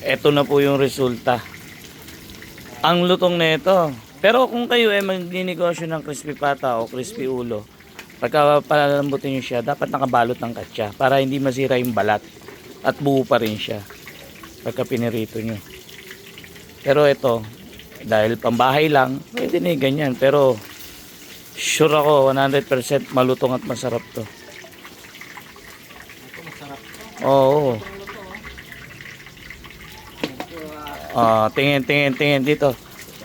Ito na po yung resulta. Ang lutong nito. Pero kung kayo ay magninegosyo ng crispy pata o crispy ulo, pagka palalambutin nyo siya, dapat nakabalot ng katsa para hindi masira yung balat at buo pa rin siya pagka pinirito nyo. Pero ito, dahil pambahay lang, pwede na yung ganyan. Pero sure ako 100% malutong at masarap to. Oo. Tingin dito.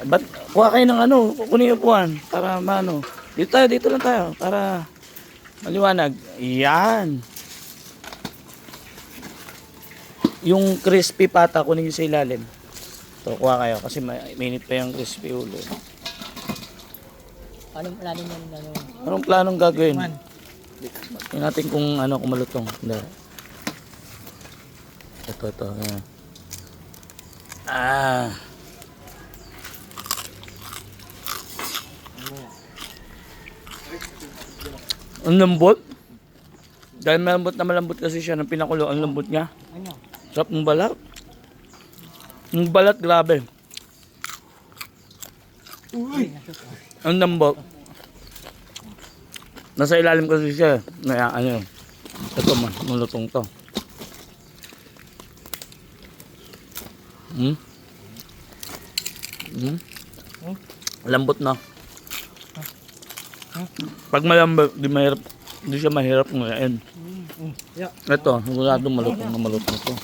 Ba't kuha kayo ng ano, kukunin yung upuan para maano. Dito lang tayo para maliwanag. Yan. Yung crispy pata kunin sa ilalim. Ito, kuha kayo kasi mainit pa yung crispy ulo. Anong plano niyan? Anong planong gagawin? Tingnan natin kung ano, kung malutong. Hindi. Ito. Ayan. Ang lambot. Dahil malambot kasi siya ng pinakulo. Ang lambot niya. Sarap ng balat. Ang balat grabe. Ang lambot. Nasa ilalim kasi siya. Ano. Ito malutong to. Lambot na. Pag malambot, di siya mahirap ngayon. Ito, sigurado malutong to.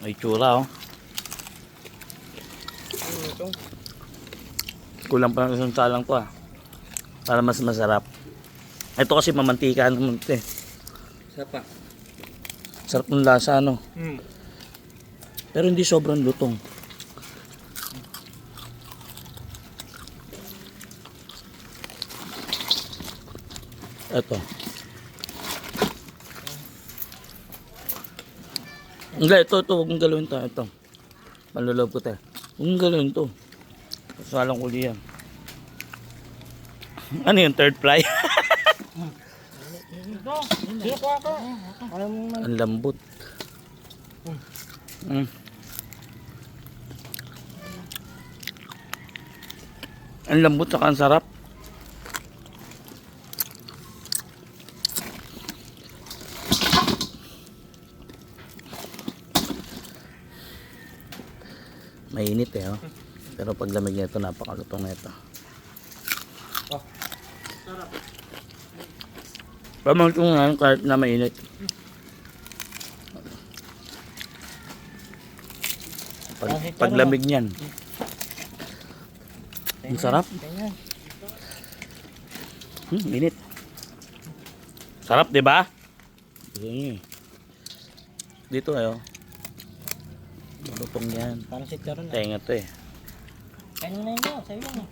May tsura, oh. Kulang pa ng isang salang to, para mas masarap. Ito kasi mamantika naman ito, eh. Sarap ng lasa, no? Pero hindi sobrang lutong. Ito. Hindi, ito. Huwag mong galawin ito. Ito. Malulog ko tayo. Huwag mong galawin ito. Salang kuli yan. Ano yung third fry? Ang lambot. Ang lambot saka ang sarap. Mainit, eh, oh. Pero pag lamig nito, napakalutong nito. Sarap. Pamangkong nga kahit na mainit. Pag lamig niyan. Ang sarap. Mainit. Sarap, di ba? Dito ayo. Malutong yan. Parang si Charon na. Tenga to, eh. Kaya na yun daw, sa'yo lang.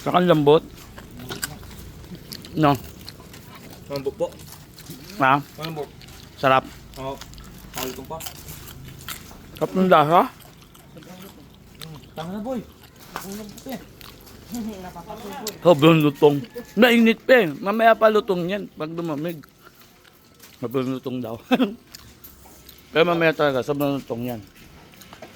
Saka ang lambot. No. Malambot po. Ha? Malambot. Sarap. Oo. Malutong pa. Sarap ng lasa. Tama na, boy. Ulam po, eh. Napapatuloy, boy. Sobrang lutong. Mainit pa, eh. Mamaya pa lutong yan pag dumamig. Sobrang lutong daw. Pero mamaya talaga, sobrang lutong yan.